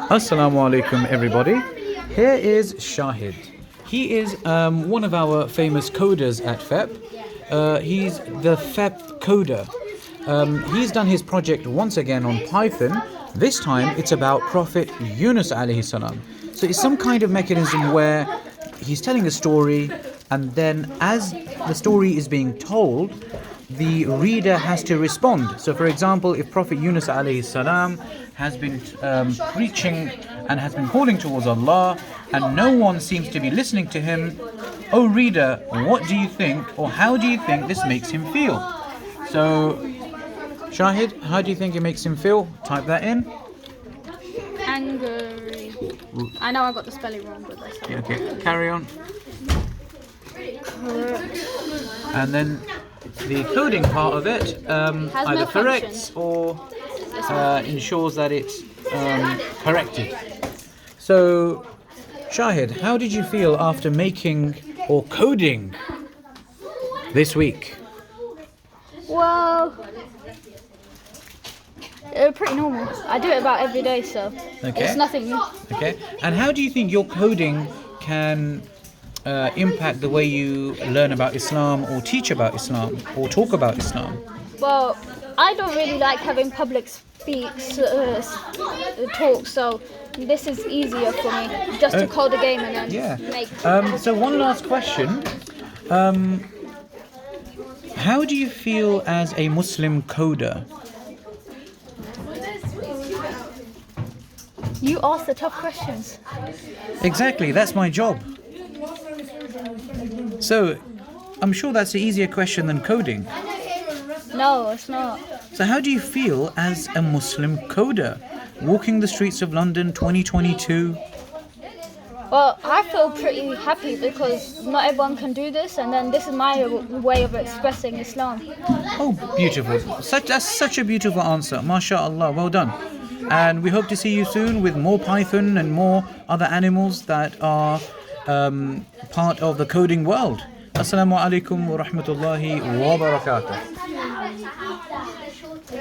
Assalamu alaikum, everybody. Here is Shahid. He is one of our famous coders at FEP. He's the FEP coder. He's done his project once again on Python. This time it's about Prophet Yunus alayhi salam. So it's some kind of mechanism where he's telling a story, and then as the story is being told, the reader has to respond. So for example, if Prophet Yunus alayhi salam has been preaching and has been calling towards Allah and no one seems to be listening to him, oh reader, what do you think, or how do you think this makes him feel? So Shahid, how do you think it makes him feel? Type that in. Angry. I know I got the spelling wrong, but that's Okay, carry on. And then the coding part of it either corrects or ensures that it's corrected. So, Shahid, how did you feel after making or coding this week? Well, pretty normal. I do it about every day, so it's nothing new. Okay. And how do you think your coding can impact the way you learn about Islam or teach about Islam or talk about Islam? Well, I don't really like having public talk, so this is easier for me just to code a game and then make. So one last question. How do you feel as a Muslim coder? You ask the tough questions. Exactly, that's my job. So, I'm sure that's an easier question than coding. No, it's not. So how do you feel as a Muslim coder, walking the streets of London 2022? Well, I feel pretty happy because not everyone can do this, and then this is my way of expressing Islam. Oh, beautiful. That's such a beautiful answer. MashaAllah, well done. And we hope to see you soon with more Python and more other animals that are part of the coding world. Assalamu alaikum wa rahmatullahi wa barakatuh.